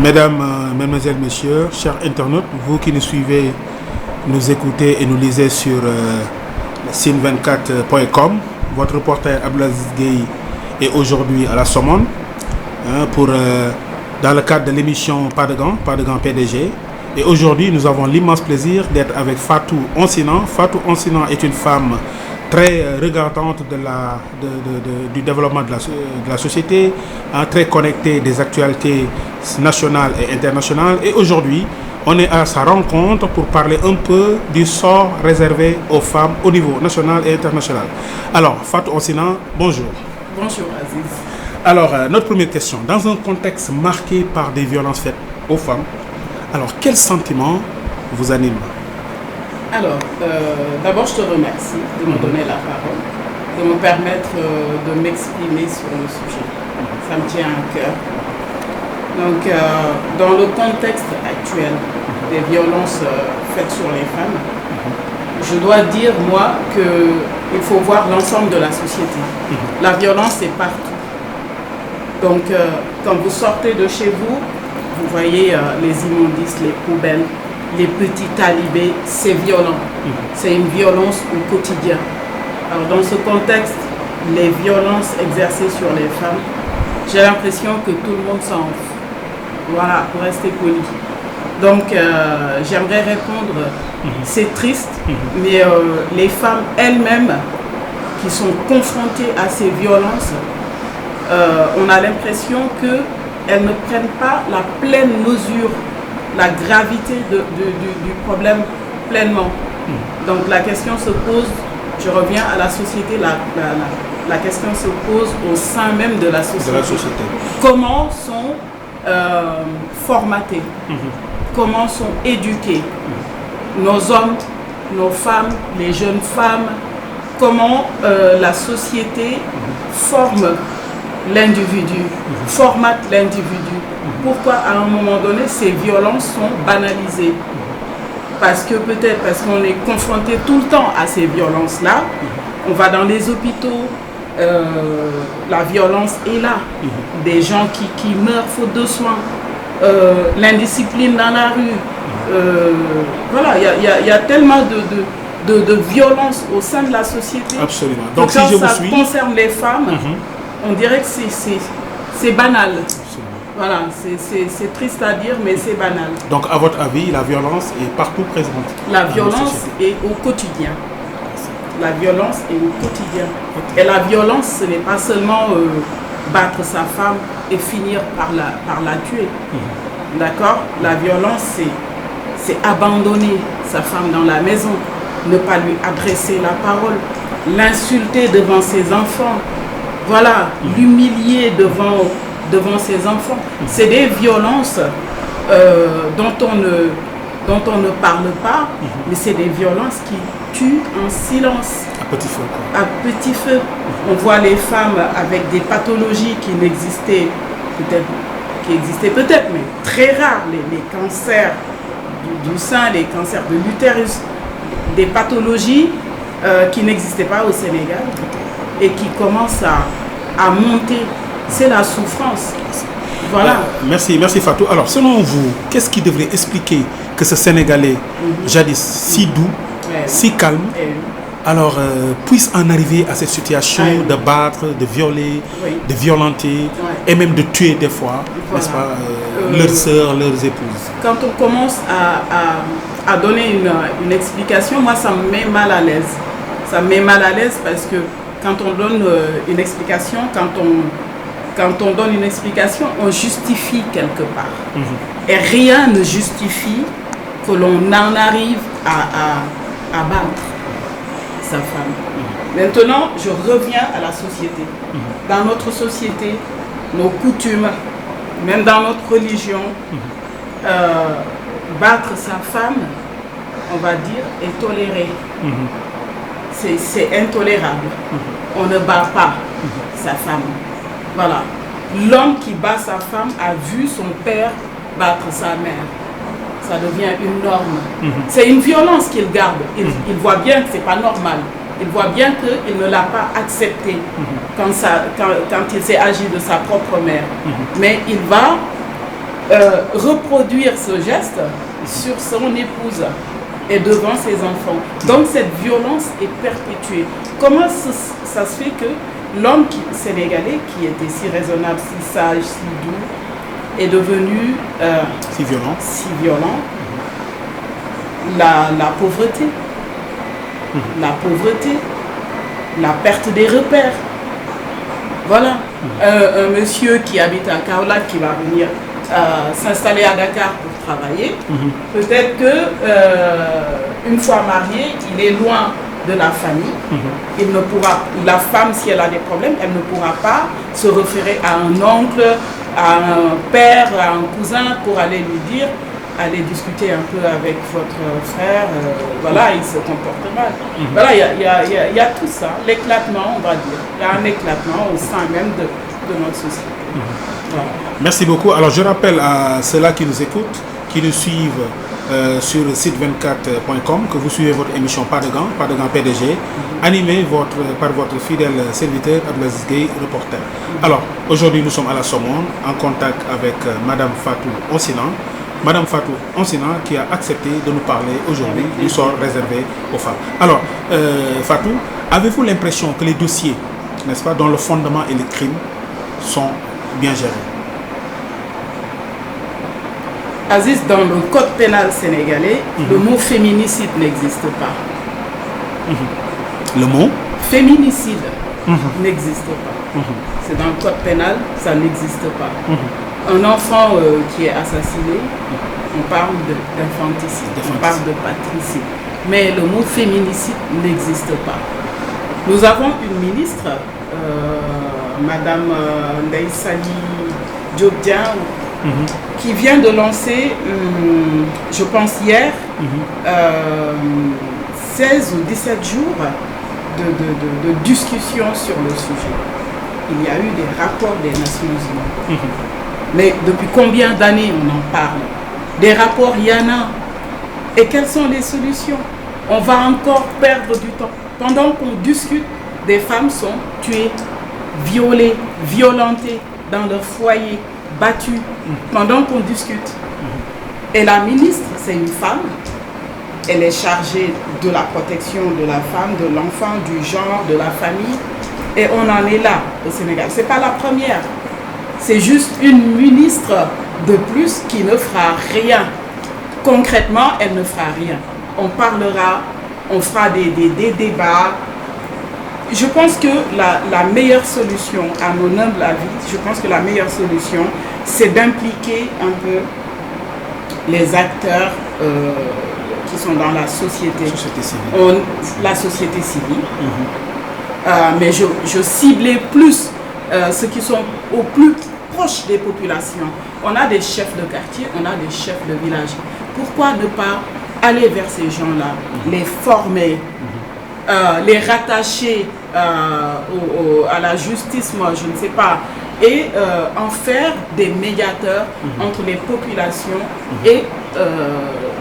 Mesdames, Messieurs, chers internautes, vous qui nous suivez, nous écoutez et nous lisez sur sin24.com, votre reporter Abdelaziz Gueye est aujourd'hui à la Somone dans le cadre de l'émission Pas de gants PDG. Et aujourd'hui, nous avons l'immense plaisir d'être avec Fatou Onsinan. Fatou Onsinan est une femme très regardante du développement de la société, très connectée des actualités nationales et internationales. Et aujourd'hui, on est à sa rencontre pour parler un peu du sort réservé aux femmes au niveau national et international. Alors, Fatou Onsinan, bonjour. Bonjour Aziz. Alors, notre première question. Dans un contexte marqué par des violences faites aux femmes, alors quel sentiment vous anime? Alors, d'abord, je te remercie de me donner la parole, de me permettre de m'exprimer sur le sujet. Ça me tient à cœur. Donc, dans le contexte actuel des violences faites sur les femmes, je dois dire, moi, qu'il faut voir l'ensemble de la société. La violence est partout. Donc, quand vous sortez de chez vous, vous voyez les immondices, les poubelles, les petits talibés, c'est violent. C'est une violence au quotidien. Alors dans ce contexte, les violences exercées sur les femmes, j'ai l'impression que tout le monde s'en fout. Voilà, pour rester poli. Donc j'aimerais répondre, c'est triste, mais les femmes elles-mêmes qui sont confrontées à ces violences, on a l'impression qu'elles ne prennent pas la pleine mesure, la gravité du problème pleinement. Donc la question se pose, je reviens à la société, la question se pose au sein même de la société. Comment sont formatés, comment sont éduqués nos hommes, nos femmes, les jeunes femmes, comment la société forme l'individu, formate l'individu. Pourquoi à un moment donné ces violences sont banalisées? Parce que peut-être parce qu'on est confronté tout le temps à ces violences-là. On va dans les hôpitaux, la violence est là. Des gens qui meurent faute de soins, l'indiscipline dans la rue. Voilà, il y a tellement de violence au sein de la société. Absolument. Donc si ça concerne les femmes, on dirait que c'est banal. Voilà, c'est triste à dire, mais c'est banal. Donc, à votre avis, la violence est partout présente? La violence est au quotidien. La violence est au quotidien. Et la violence, ce n'est pas seulement battre sa femme et finir par la tuer. D'accord? La violence, c'est abandonner sa femme dans la maison, ne pas lui adresser la parole, l'insulter devant ses enfants. Voilà, l'humilier devant ses enfants. C'est des violences dont on ne parle pas, mais c'est des violences qui tuent en silence. À petit feu. À petit feu. On voit les femmes avec des pathologies qui existaient peut-être, mais très rares, les cancers du sein, les cancers de l'utérus, des pathologies qui n'existaient pas au Sénégal et qui commencent à monter. C'est la souffrance. Voilà. Merci Fatou. Alors, selon vous, qu'est-ce qui devrait expliquer que ce Sénégalais, jadis si doux, si calme, alors puisse en arriver à cette situation de battre, de violer, de violenter et même de tuer des fois, n'est-ce pas, leurs sœurs, leurs épouses? Quand on commence à donner une explication, moi ça me met mal à l'aise. Ça me met mal à l'aise parce que quand on donne une explication, quand on donne une explication, on justifie quelque part. Et rien ne justifie que l'on en arrive à battre sa femme. Maintenant, je reviens à la société. Dans notre société, nos coutumes, même dans notre religion, battre sa femme, on va dire, est toléré. C'est intolérable. On ne bat pas sa femme. Voilà. L'homme qui bat sa femme a vu son père battre sa mère. Ça devient une norme. C'est une violence qu'il garde. Il voit bien que ce n'est pas normal. Il voit bien qu'il ne l'a pas accepté quand il s'est agi de sa propre mère. Mais il va reproduire ce geste sur son épouse et devant ses enfants. Donc cette violence est perpétuée. Comment ça se fait que l'homme sénégalais, qui était si raisonnable, si sage, si doux, est devenu si violent. La pauvreté, la perte des repères. Voilà. Un monsieur qui habite à Kaolack qui va venir s'installer à Dakar pour travailler. Peut-être que une fois marié, il est loin de la famille. Il ne pourra, la femme, si elle a des problèmes, elle ne pourra pas se référer à un oncle, à un père, à un cousin pour aller lui dire, allez discuter un peu avec votre frère, voilà, il se comporte mal. Voilà, il y a tout ça, l'éclatement, on va dire. Il y a un éclatement au sein même de notre société. Voilà. Merci beaucoup. Alors je rappelle à ceux-là qui nous écoutent, qui nous suivent sur le site 24.com, que vous suivez votre émission Pas de gants PDG, animée par votre fidèle serviteur Abdelaziz Gueye, reporter. Alors aujourd'hui nous sommes à la Somone en contact avec Madame Fatou Onsinan. Madame Fatou Onsinan qui a accepté de nous parler aujourd'hui du sort réservé aux femmes. Alors, Fatou, avez-vous l'impression que les dossiers, n'est-ce pas, dont le fondement et les crimes sont bien gérés? Aziz, dans le code pénal sénégalais, le mot féminicide n'existe pas. Le mot féminicide n'existe pas. C'est dans le code pénal, ça n'existe pas. Un enfant qui est assassiné, on parle d'infanticide, on parle de patricide. Mais le mot féminicide n'existe pas. Nous avons une ministre, Madame Ndeye Saly Diop Dieng, qui vient de lancer, je pense hier, 16 ou 17 jours de discussion sur le sujet. Il y a eu des rapports des Nations Unies. Mais depuis combien d'années on en parle? Des rapports, il y en a. Et quelles sont les solutions? On va encore perdre du temps. Pendant qu'on discute, des femmes sont tuées, violées, violentées dans leur foyer, battues, pendant qu'on discute. Et la ministre, c'est une femme. Elle est chargée de la protection de la femme, de l'enfant, du genre, de la famille. Et on en est là au Sénégal. Ce n'est pas la première. C'est juste une ministre de plus qui ne fera rien. Concrètement, elle ne fera rien. On parlera, on fera des débats. Je pense que la meilleure solution, à mon humble avis, je pense que la meilleure solution, c'est d'impliquer un peu les acteurs qui sont dans la société civile. La société civile. Mais je ciblais plus ceux qui sont au plus proche des populations. On a des chefs de quartier, on a des chefs de village. Pourquoi ne pas aller vers ces gens-là, les former, les rattacher à la justice, moi je ne sais pas, et en faire des médiateurs entre les populations et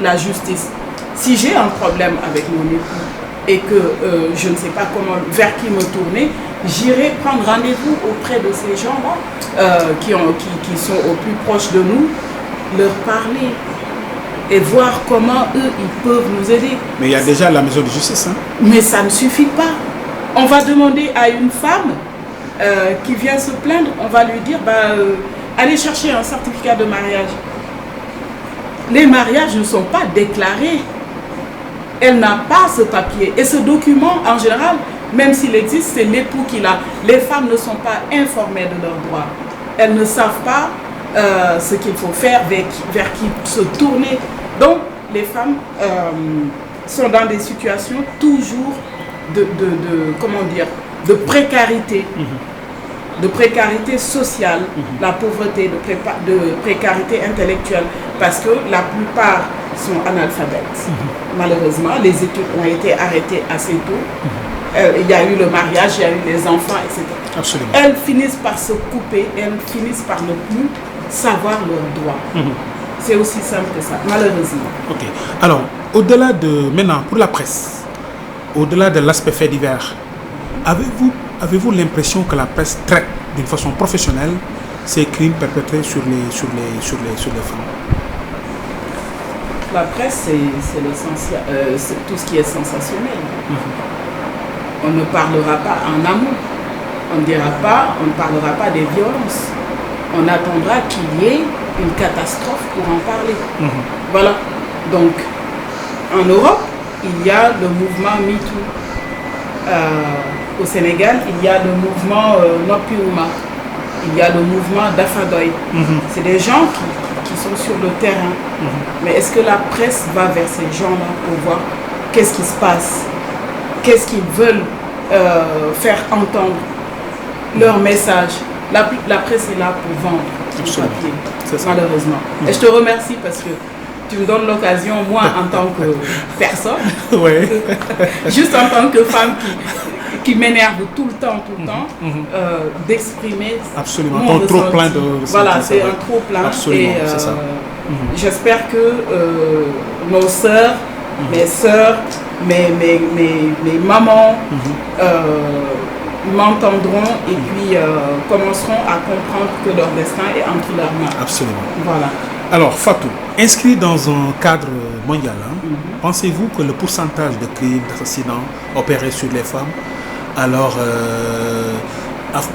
la justice. Si j'ai un problème avec mon époux et que je ne sais pas comment, vers qui me tourner, j'irai prendre rendez-vous auprès de ces gens-là qui sont au plus proche de nous, leur parler et voir comment eux, ils peuvent nous aider. Mais il y a déjà la maison de justice. Mais ça ne suffit pas. On va demander à une femme qui vient se plaindre, on va lui dire, allez chercher un certificat de mariage. Les mariages ne sont pas déclarés. Elle n'a pas ce papier. Et ce document, en général, même s'il existe, c'est l'époux qui l'a. Les femmes ne sont pas informées de leurs droits. Elles ne savent pas ce qu'il faut faire, vers qui se tourner. Donc, les femmes sont dans des situations toujours de précarité. De précarité sociale, la pauvreté, de précarité intellectuelle, parce que la plupart sont analphabètes. Malheureusement, les études ont été arrêtées assez tôt. Il y a eu le mariage, il y a eu les enfants, etc. Absolument. Elles finissent par se couper, elles finissent par ne plus savoir leurs droits. C'est aussi simple que ça, malheureusement. Ok. Alors, au-delà de, maintenant, pour la presse, au-delà de l'aspect fait divers, avez-vous l'impression que la presse traite d'une façon professionnelle ces crimes perpétrés sur les femmes? La presse, c'est l'essentiel, c'est tout ce qui est sensationnel. On ne parlera pas en amont. On ne parlera pas des violences. On attendra qu'il y ait une catastrophe pour en parler. Voilà. Donc, en Europe, il y a le mouvement MeToo. Au Sénégal, il y a le mouvement Nopiuma. Il y a le mouvement Dafadoy. C'est des gens qui sont sur le terrain. Mais est-ce que la presse va vers ces gens-là pour voir qu'est-ce qui se passe? Qu'est-ce qu'ils veulent faire entendre? Leur message. La presse est là pour vendre du papier, malheureusement. Et je te remercie parce que tu me donnes l'occasion, moi en tant que personne, juste en tant que femme qui m'énerve tout le temps, d'exprimer absolument ton trop plein de voilà, c'est un trop plein. Absolument, et c'est ça. J'espère que nos sœurs, mes sœurs, mes mamans m'entendront et puis commenceront à comprendre que leur destin est entre leurs mains. Absolument. Voilà. Alors, Fatou, inscrit dans un cadre mondial, pensez-vous que le pourcentage de crimes, d'assassinats opérés sur les femmes, alors,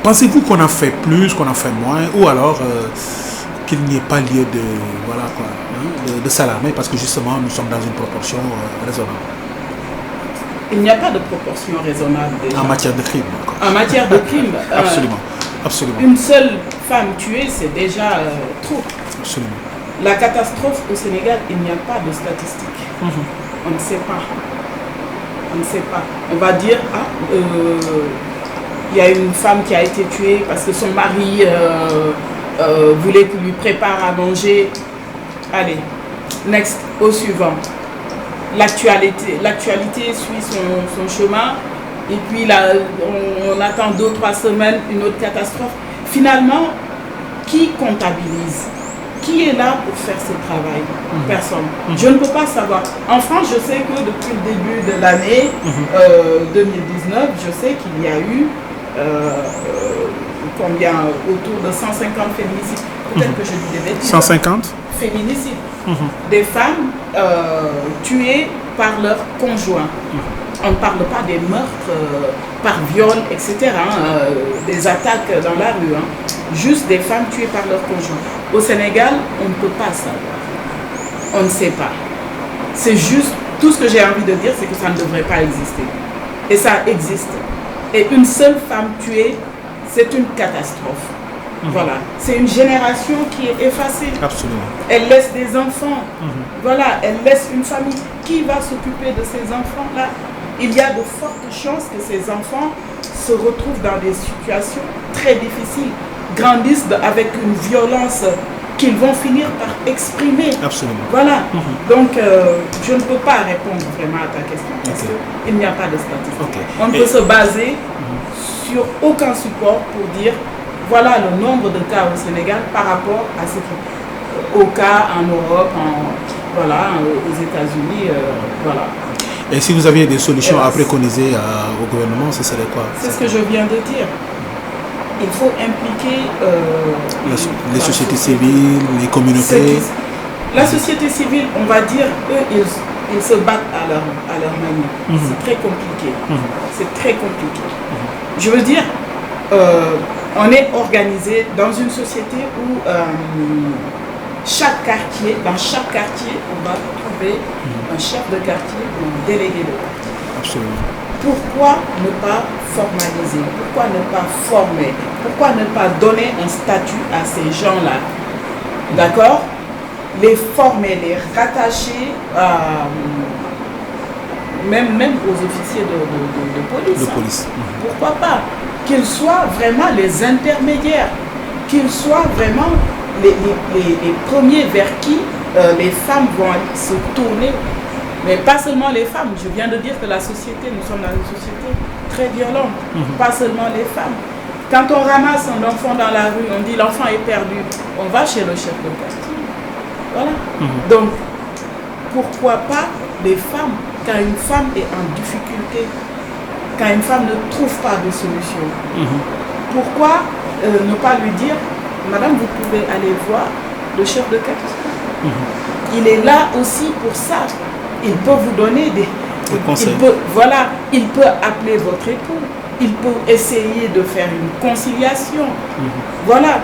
pensez-vous qu'on en fait plus, qu'on en fait moins, ou alors qu'il n'y ait pas lieu de, voilà, quoi, de s'alarmer, parce que justement, nous sommes dans une proportion raisonnable? Il n'y a pas de proportion raisonnable déjà. En matière de crime. En matière de crime, absolument. Absolument. Une seule femme tuée, c'est déjà trop. Absolument. La catastrophe au Sénégal, il n'y a pas de statistiques. On ne sait pas. On ne sait pas. On va dire, il y a une femme qui a été tuée parce que son mari voulait qu'il lui prépare à manger. Allez, next, au suivant. L'actualité suit son chemin et puis là, on attend 2-3 semaines, une autre catastrophe. Finalement, qui comptabilise? Qui est là pour faire ce travail? Personne. Je ne peux pas savoir. En France, je sais que depuis le début de l'année 2019, je sais qu'il y a eu combien? Autour de 150 féminicides. Peut-être que je dis des bêtises. 150 féminicides. Des femmes tuées par leur conjoint. On ne parle pas des meurtres par viol, etc. Des attaques dans la rue. Juste des femmes tuées par leur conjoint. Au Sénégal, on ne peut pas savoir. On ne sait pas. C'est juste, tout ce que j'ai envie de dire, c'est que ça ne devrait pas exister. Et ça existe. Et une seule femme tuée, c'est une catastrophe. Voilà. C'est une génération qui est effacée. Absolument. Elle laisse des enfants. Voilà. Elle laisse une famille. Qui va s'occuper de ces enfants-là? Il y a de fortes chances que ces enfants se retrouvent dans des situations très difficiles, grandissent avec une violence qu'ils vont finir par exprimer. Absolument. Voilà. Donc, je ne peux pas répondre vraiment à ta question parce qu'il n'y a pas de statistiques. On ne peut se baser sur aucun support pour dire voilà le nombre de cas au Sénégal par rapport à ce qui au cas en Europe, voilà, aux États-Unis, voilà. Et si vous aviez des solutions à préconiser au gouvernement, ce serait quoi? C'est ce que je viens de dire. Il faut impliquer les sociétés civiles, les communautés. La société civile, on va dire, eux, ils se battent à leur manière. C'est très compliqué. C'est très compliqué. Je veux dire, on est organisé dans une société où dans chaque quartier, on va trouver un chef de quartier ou un délégué de quartier. Absolument. Pourquoi ne pas formaliser? Pourquoi ne pas former? Pourquoi ne pas donner un statut à ces gens-là? D'accord? Les former, les rattacher même aux officiers de police. De police. Pourquoi pas? Qu'ils soient vraiment les intermédiaires, qu'ils soient vraiment les premiers vers qui les femmes vont se tourner. Mais pas seulement les femmes. Je viens de dire que la société, nous sommes dans une société très violente. Pas seulement les femmes. Quand on ramasse un enfant dans la rue, on dit l'enfant est perdu. On va chez le chef de quartier. Voilà. Donc, pourquoi pas les femmes, quand une femme est en difficulté, quand une femme ne trouve pas de solution, pourquoi ne pas lui dire madame, vous pouvez aller voir le chef de quartier. Il est là aussi pour ça. Il peut vous donner des conseils. Il peut appeler votre époux. Il peut essayer de faire une conciliation. Voilà.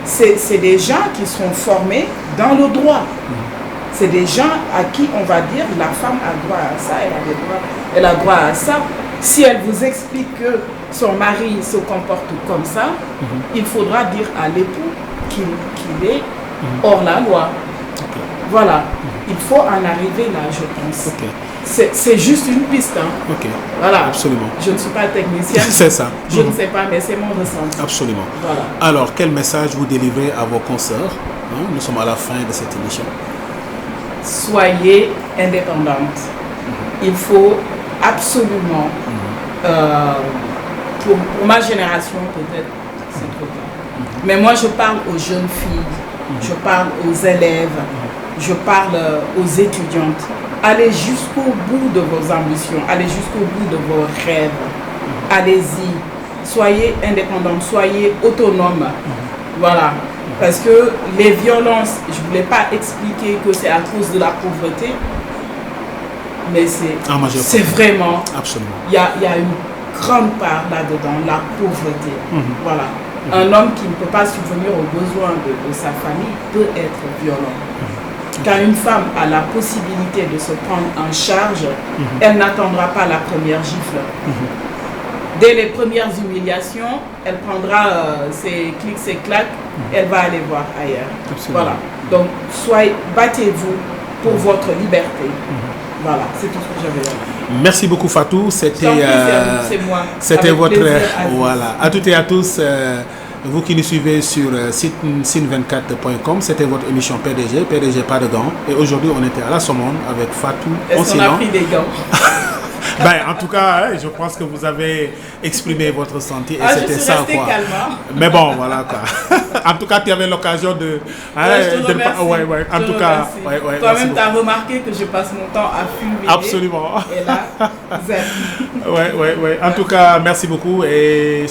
C'est des gens qui sont formés dans le droit. C'est des gens à qui on va dire la femme a droit à ça, elle a droit à ça. Si elle vous explique que son mari se comporte comme ça, il faudra dire à l'époux qu'il est hors la loi. Voilà. Il faut en arriver là, je pense. C'est juste une piste. Voilà. Absolument. Je ne suis pas technicienne. C'est ça. Je ne sais pas, mais c'est mon ressenti. Absolument. Voilà. Alors, quel message vous délivrez à vos consoeurs? Nous sommes à la fin de cette émission. Soyez indépendante. Il faut absolument, pour ma génération peut-être, c'est trop tard. Mais moi je parle aux jeunes filles, je parle aux élèves, je parle aux étudiantes. Allez jusqu'au bout de vos ambitions, allez jusqu'au bout de vos rêves. Allez-y, soyez indépendante, soyez autonome. Voilà. Parce que les violences, je ne voulais pas expliquer que c'est à cause de la pauvreté, mais c'est vraiment, absolument. Il y a une grande part là-dedans, la pauvreté. Voilà. Un homme qui ne peut pas subvenir aux besoins de sa famille peut être violent. Quand une femme a la possibilité de se prendre en charge, elle n'attendra pas la première gifle. Dès les premières humiliations, elle prendra ses clics, ses claques, elle va aller voir ailleurs. Absolument. Voilà. Donc, battez-vous pour votre liberté. Voilà, c'est tout ce que j'avais à dire. Merci beaucoup Fatou. C'était votre voilà. À toutes et à tous, vous qui nous suivez sur sin24.com, c'était votre émission PDG pas de gants. Et aujourd'hui, on était à la Somone avec Fatou. Est-ce qu'on a pris des gants? En tout cas, je pense que vous avez exprimé votre senti et c'était ça quoi. Calme. Mais bon, voilà quoi. En tout cas, tu avais l'occasion de. En tout cas, toi-même, tu as remarqué que je passe mon temps à fumer. Absolument. Et là, zen. En tout cas, merci beaucoup et